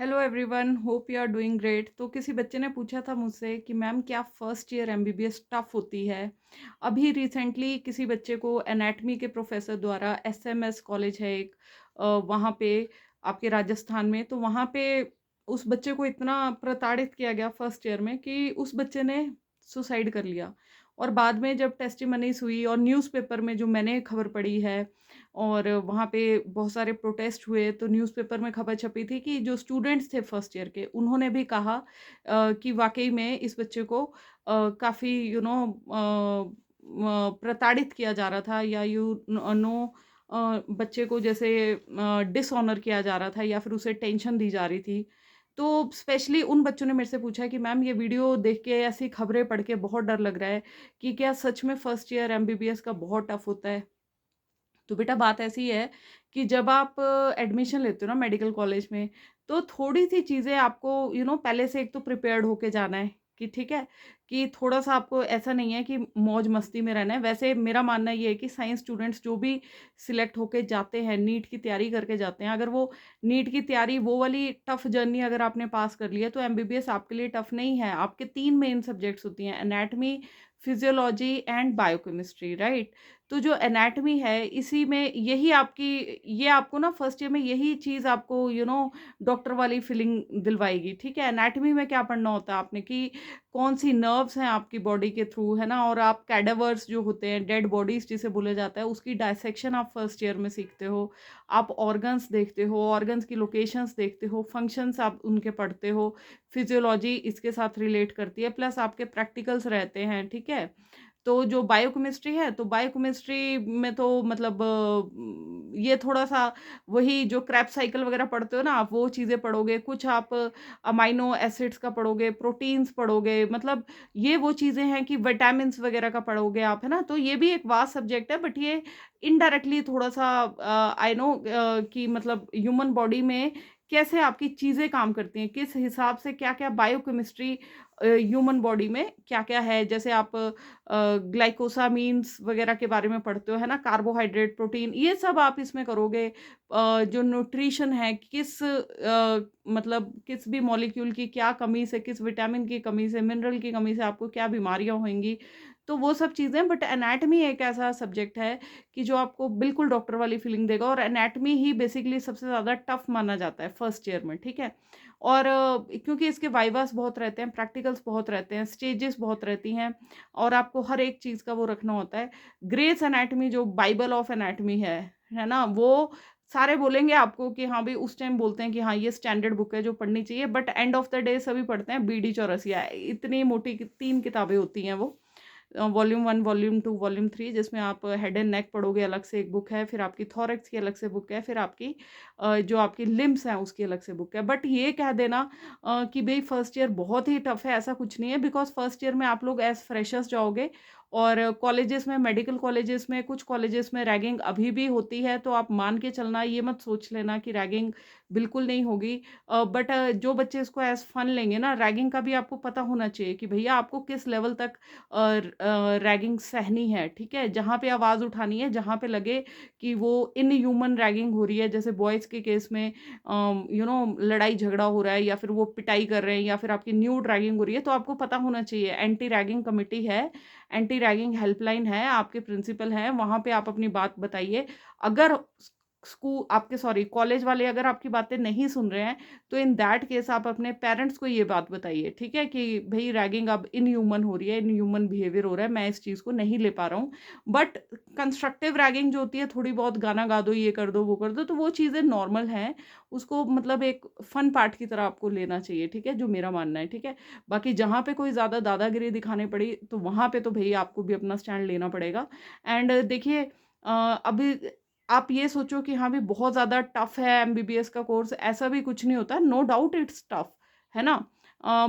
Hello everyone, hope you are doing great. तो किसी बच्चे ने पूछा था मुझसे कि मैम क्या फर्स्ट ईयर एमबीबीएस टफ होती है। अभी रिसेंटली किसी बच्चे को एनाटमी के प्रोफेसर द्वारा एसएमएस कॉलेज है एक, वहाँ पे आपके राजस्थान में, तो वहाँ पे उस बच्चे को इतना प्रताड़ित किया गया फर्स्ट ईयर में कि उस बच्चे ने सुसाइड कर लिया। और बाद में जब टेस्टिमनीज हुई और न्यूज़पेपर में जो मैंने खबर पढ़ी है, और वहाँ पे बहुत सारे प्रोटेस्ट हुए, तो न्यूज़पेपर में खबर छपी थी कि जो स्टूडेंट्स थे फर्स्ट ईयर के, उन्होंने भी कहा कि वाक़ई में इस बच्चे को काफ़ी प्रताड़ित किया जा रहा था, या बच्चे को जैसे डिसऑनर किया जा रहा था, या फिर उसे टेंशन दी जा रही थी। तो स्पेशली उन बच्चों ने मेरे से पूछा कि मैम ये वीडियो देख के, ऐसी खबरें पढ़ के बहुत डर लग रहा है कि क्या सच में फर्स्ट ईयर एमबीबीएस का बहुत टफ होता है। तो बेटा बात ऐसी है कि जब आप एडमिशन लेते हो ना मेडिकल कॉलेज में, तो थोड़ी-सी चीज़ें आपको पहले से एक तो प्रिपेयर्ड होके जाना है कि ठीक है, कि थोड़ा-सा आपको ऐसा नहीं है कि मौज-मस्ती में रहना है। वैसे मेरा मानना ये है कि साइंस स्टूडेंट्स जो भी सिलेक्ट होके जाते हैं, नीट की तैयारी करके जाते हैं, अगर वो नीट की तैयारी वो वाली टफ जर्नी अगर आपने पास कर ली है, तो एमबीबीएस आपके लिए टफ नहीं है। आपके 3 मेन सब्जेक्ट्स होती हैं, anatomy, physiology and biochemistry, right? तो जो एनाटॉमी है, इसी में यही आपकी, ये आपको ना फर्स्ट ईयर में यही चीज़ आपको डॉक्टर वाली फीलिंग दिलवाएगी, ठीक है? एनाटॉमी में क्या पढ़ना होता है आपने कि कौन-सी नर्व्स हैं आपकी बॉडी के थ्रू, है ना? और आप कैडावर्स जो होते हैं, डेड बॉडीज़ जिसे बोला जाता है, उसकी डायसेक्शन आप फर्स्ट ईयर में सीखते हो। आप ऑर्गन्स देखते हो, ऑर्गन्स की लोकेशंस देखते हो, फंक्शंस आप उनके पढ़ते हो, फिजियोलॉजी इसके साथ रिलेट करती है, प्लस आपके प्रैक्टिकल्स रहते हैं, ठीक है? तो जो बायोकेमिस्ट्री है, तो बायोकेमिस्ट्री में तो मतलब ये थोड़ा-सा वही जो क्रेब्स साइकिल वगैरह पढ़ते हो ना आप, वो चीज़ें पढ़ोगे, कुछ आप अमाइनो एसिड्स का पढ़ोगे, प्रोटीन्स पढ़ोगे, मतलब ये वो चीज़ें हैं कि विटामिन्स वगैरह का पढ़ोगे आप, है ना? तो ये भी एक वास्ट सब्जेक्ट है, बट ये इनडायरेक्टली थोड़ा-सा आई नो कि मतलब ह्यूमन बॉडी में कैसे आपकी चीज़ें काम करती हैं, किस हिसाब से क्या-क्या बायोकेमिस्ट्री ह्यूमन बॉडी में क्या-क्या है, जैसे आप ग्लाइकोसामीन्स वगैरह के बारे में पढ़ते हो, है ना? कार्बोहाइड्रेट, प्रोटीन, ये सब आप इसमें करोगे। जो न्यूट्रिशन है, मतलब किस भी मॉलिक्यूल की क्या कमी से, किस विटामिन की कमी से, मिनरल की कमी से आपको क्या बीमारियाँ होंगी, तो वो सब चीज़ें। बट एनाटॉमी एक ऐसा सब्जेक्ट है कि जो आपको बिल्कुल डॉक्टर वाली फीलिंग देगा, और एनाटॉमी ही बेसिकली सबसे ज़्यादा टफ माना जाता है फर्स्ट ईयर में, ठीक है? और क्योंकि इसके वाइवास बहुत रहते हैं, प्रैक्टिकल्स बहुत रहते हैं, स्टेजेस बहुत रहती हैं, और आपको हर एक चीज़ का वो रखना होता है। ग्रेस एनाटॉमी जो बाइबल ऑफ एनाटॉमी है ना? वो सारे बोलेंगे आपको कि हाँ भई, उस टाइम बोलते हैं कि हाँ, ये स्टैंडर्ड बुक है जो पढ़नी चाहिए, but end of the day सभी पढ़ते हैं बीडी चौरसिया। इतनी मोटी 3 किताबें होती हैं वो। वॉल्यूम 1, वॉल्यूम 2, वॉल्यूम 3, जिसमें आप हेड एंड नेक पढ़ोगे, अलग से एक बुक है, फिर आपकी थॉरैक्स की अलग से बुक है, फिर आपकी जो आपकी लिम्ब्स हैं उसकी अलग से बुक है। बट ये कह देना कि भई फर्स्ट ईयर बहुत ही टफ है, ऐसा कुछ नहीं है, बिकॉज़ फर्स्ट ईयर में आप लोग एज़ फ्रेशर्स जाओगे, और कॉलेजेस में, मेडिकल कॉलेजेस में, कुछ कॉलेजेस में रैगिंग अभी भी होती है, तो आप मान के चलना, ये मत सोच लेना कि रैगिंग बिल्कुल नहीं होगी। बट जो बच्चे इसको एज़ फन लेंगे ना, रैगिंग का भी आपको पता होना चाहिए कि भैया आपको किस लेवल तक रैगिंग सहनी है, ठीक है? जहाँ पे आवाज़ उठानी है, जहाँ पे लगे कि वो इनह्यूमन रैगिंग हो रही है, जैसे बॉयज़ के केस में लड़ाई झगड़ा हो रहा है, या फिर वो पिटाई कर रहे हैं, या फिर आपकी न्यूड रैगिंग हो रही है, तो आपको पता होना चाहिए। एंटी रैगिंग कमिटी है, एंटी रैगिंग हेल्पलाइन है, आपके प्रिंसिपल हैं, वहाँ पे आप अपनी बात बताइए। अगर आपके सॉरी कॉलेज वाले अगर आपकी बातें नहीं सुन रहे हैं, तो इन दैट केस आप अपने पेरेंट्स को ये बात बताइए, ठीक है? कि भई रैगिंग अब इनह्यूमन हो रही है, इनह्यूमन बिहेवियर हो रहा है, मैं इस चीज़ को नहीं ले पा रहा हूँ। बट कंस्ट्रक्टिव रैगिंग जो होती है, थोड़ी बहुत गाना गा दो, ये कर दो, वो कर दो, तो वो चीज़ें नॉर्मल हैं। उसको मतलब एक फन पार्ट की तरह आपको लेना चाहिए, ठीक है? जो मेरा मानना है, ठीक है? बाकी जहाँ पे कोई ज़्यादा दादागिरी दिखानी पड़ी, तो वहाँ पे तो भई आपको भी अपना स्टैंड लेना पड़ेगा। एंड देखिए, अभी आप ये सोचो कि हाँ, भी बहुत ज़्यादा टफ है एमबीबीएस का कोर्स, ऐसा भी कुछ नहीं होता। नो डाउट इट्स टफ, है ना?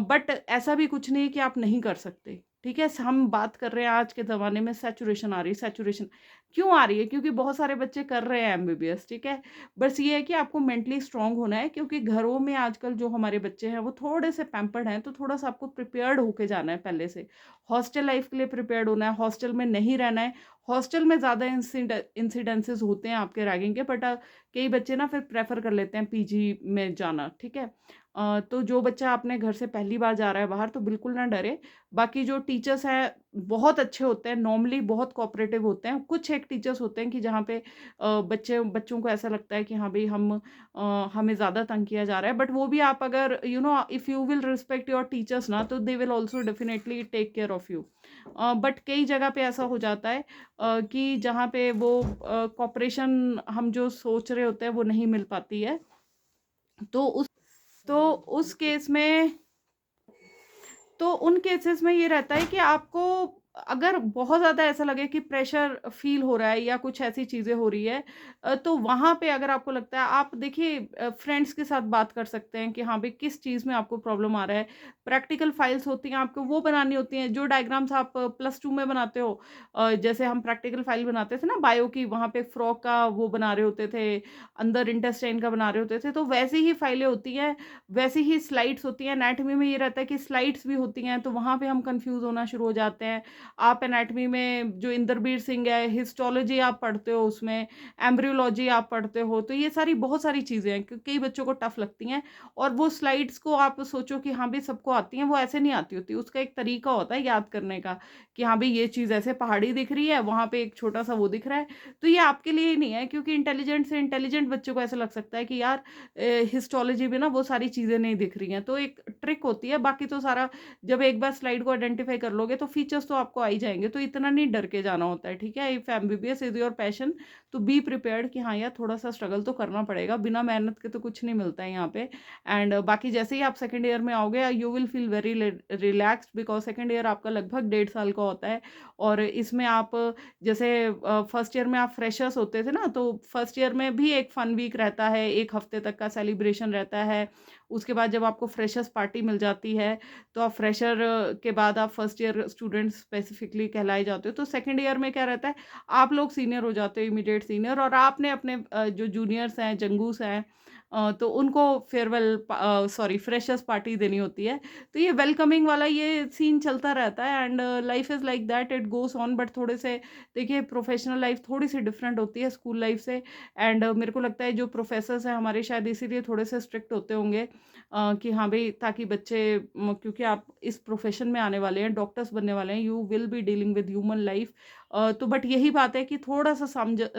बट ऐसा भी कुछ नहीं है कि आप नहीं कर सकते, ठीक है? हम बात कर रहे हैं आज के ज़माने में, सैचुरेशन आ रही है, सैचुरेशन। क्यों आ रही है? क्योंकि बहुत सारे बच्चे कर रहे हैं एमबीबीएस, ठीक है? बस ये है कि आपको मेंटली स्ट्रॉन्ग होना है, क्योंकि घरों में आजकल जो हमारे बच्चे हैं वो थोड़े से पैम्पर्ड हैं, तो थोड़ा-सा आपको प्रिपेयर्ड होके जाना है पहले से। हॉस्टल लाइफ़ के लिए प्रिपेयर्ड होना है, हॉस्टल में नहीं रहना है। हॉस्टल में ज़्यादा इंसिडेंसेस होते हैं आपके रैगिंग के, बट कई बच्चे ना फिर प्रेफ़र कर लेते हैं पीजी में जाना, ठीक है? तो जो बच्चा अपने घर से पहली बार जा रहा है बाहर, तो बिल्कुल ना डरे। बाकी जो टीचर्स हैं बहुत अच्छे होते हैं, नॉर्मली बहुत कोऑपरेटिव होते हैं। कुछ एक टीचर्स होते हैं कि जहाँ पे बच्चों को ऐसा लगता है कि हाँ भई हमें ज़्यादा तंग किया जा रहा है। बट वो भी आप अगर if you will respect your teachers ना, तो they will also definitely take care of you. But कई जगह पे ऐसा हो जाता है कि जहाँ पे वो कोऑपरेशन हम जो सोच रहे होते हैं वो नहीं मिल पाती है। तो उस तो उस केस में तो उन केसेस में ये रहता है कि आपको अगर बहुत ज़्यादा ऐसा लगे कि प्रेशर फ़ील हो रहा है या कुछ ऐसी चीज़ें हो रही है, तो वहाँ पे अगर आपको लगता है, आप देखिए फ्रेंड्स के साथ बात कर सकते हैं कि हाँ भाई किस चीज़ में आपको प्रॉब्लम आ रहा है। प्रैक्टिकल फाइल्स होती हैं आपको वो बनानी होती हैं, जो डायग्राम्स आप प्लस टू में बनाते हो। जैसे हम प्रैक्टिकल फाइल बनाते थे ना बायो की, वहाँ पे फ्रॉक का वो बना रहे होते थे, अंदर इंटेस्टाइन का बना रहे होते थे, तो वैसी ही फाइलें होती हैं, वैसी ही स्लाइड्स होती हैं। एनाटॉमी में ये रहता है कि स्लाइड्स भी होती हैं, तो वहाँ पे हम कन्फ्यूज़ होना शुरू हो जाते हैं। आप एनाटॉमी में जो इंदरबीर सिंह है, हिस्टोलॉजी आप पढ़ते हो उसमें, एम्ब्रियोलॉजी आप पढ़ते हो, तो ये सारी बहुत सारी चीज़ें हैं कई बच्चों को टफ़ लगती हैं। और वो स्लाइड्स को आप सोचो कि हाँ, भई सबको आती हैं, वो ऐसे नहीं आती होती। उसका एक तरीका होता है याद करने का कि हाँ, भई ये चीज़ ऐसे पहाड़ी दिख रही है, वहाँ पे एक छोटा-सा वो दिख रहा है। तो ये आपके लिए ही नहीं है, क्योंकि इंटेलिजेंट से इंटेलिजेंट बच्चे को ऐसा लग सकता है कि यार हिस्टोलॉजी में ना वो सारी चीज़ें नहीं दिख रही हैं। तो एक ट्रिक होती है, बाकी तो सारा जब एक बार स्लाइड को आइडेंटिफ़ाई कर लोगे तो फीचर्स तो आपको आ ही जाएँगे, तो इतना नहीं डर के जाना होता है, ठीक है? If MBBS is your passion, तो बी प्रिपेयर्ड कि हाँ यार, थोड़ा-सा स्ट्रगल तो करना पड़ेगा, बिना मेहनत के तो कुछ नहीं मिलता है यहाँ पे। एंड बाकी जैसे ही आप सेकंड ईयर में आओगे, you will feel very relaxed, because second year आपका लगभग 1.5 साल का होता है। और इसमें आप जैसे फर्स्ट ईयर में आप फ्रेशर्स होते थे ना, तो फर्स्ट ईयर में भी एक फन वीक रहता है, 1 हफ्ते तक का सेलिब्रेशन रहता है। उसके बाद जब आपको फ्रेशर्स पार्टी मिल जाती है, तो आप फ्रेशर के बाद आप फर्स्ट ईयर स्टूडेंट स्पेसिफिकली कहलाए जाते हो। तो सेकंड ईयर में क्या रहता है, आप लोग सीनियर हो जाते हो, इमीडिएट सीनियर, और आपने अपने जो जूनियर्स हैं, जंगूस हैं, तो उनको सॉरी फ्रेशर्स पार्टी देनी होती है। तो ये वेलकमिंग वाला ये सीन चलता रहता है, and life is like that, it goes on. But थोड़े से देखिए, प्रोफेशनल लाइफ थोड़ी-सी डिफरेंट होती है स्कूल लाइफ से। एंड मेरे को लगता है जो प्रोफेसर्स हैं हमारे, शायद इसीलिए थोड़े से स्ट्रिक्ट होते होंगे, कि हाँ भई, ताकि बच्चे क्योंकि आप इस प्रोफ़ेशन में आने वाले हैं, डॉक्टर्स बनने वाले हैं, you will be dealing with human life. तो बट यही बात है कि थोड़ा-सा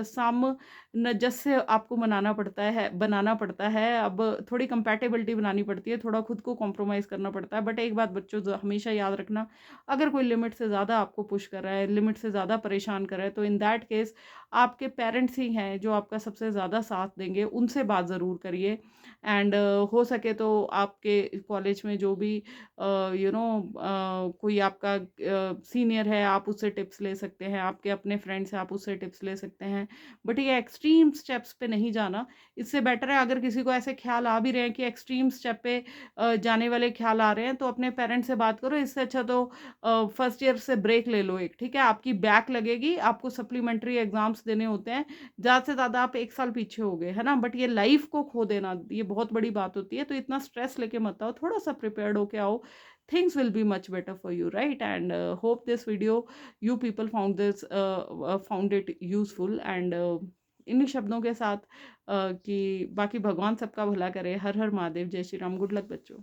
सामंजस्य आपको बनाना पड़ता है। अब थोड़ी कंपैटिबिलिटी बनानी पड़ती है, थोड़ा खुद को कॉम्प्रोमाइज़ करना पड़ता है। बट एक बात बच्चों, हमेशा याद रखना, अगर कोई लिमिट से ज़्यादा आपको पुश कर रहा है, लिमिट से ज़्यादा परेशान कर रहा है, तो इन दैट केस आपके पेरेंट्स ही हैं जो आपका सबसे ज़्यादा साथ देंगे, उनसे बात ज़रूर करिए। एंड हो सके तो आपके कॉलेज में जो भी कोई आपका सीनियर है, आप उससे टिप्स ले सकते हैं, आपके अपने फ्रेंड्स हैं, आप उससे टिप्स ले सकते हैं। बट ये एक्सट्रीम स्टेप्स पे नहीं जाना। इससे बेटर है, अगर किसी को ऐसे ख्याल आ भी रहे हैं कि एक्सट्रीम स्टेप पे जाने वाले ख्याल आ रहे हैं, तो अपने पेरेंट्स से बात करो। इससे अच्छा तो फर्स्ट ईयर से ब्रेक ले लो एक, ठीक है? आपकी बैक लगेगी, आपको सप्लीमेंट्री एग्ज़ाम्स देने होते हैं, ज़्यादा से ज़्यादा आप 1 साल पीछे हो गए, है ना? बट ये लाइफ़ को खो देना, ये बहुत बड़ी बात होती है, तो इतना स्ट्रेस लेके मत आओ, थोड़ा-सा प्रिपेयर्ड होके आओ। Things will be much better for you, right? And hope this video, you people found it useful, and इन्हीं शब्दों के साथ कि बाकी भगवान सबका भला करे। हर हर महादेव, जय श्री राम। गुड लक बच्चों।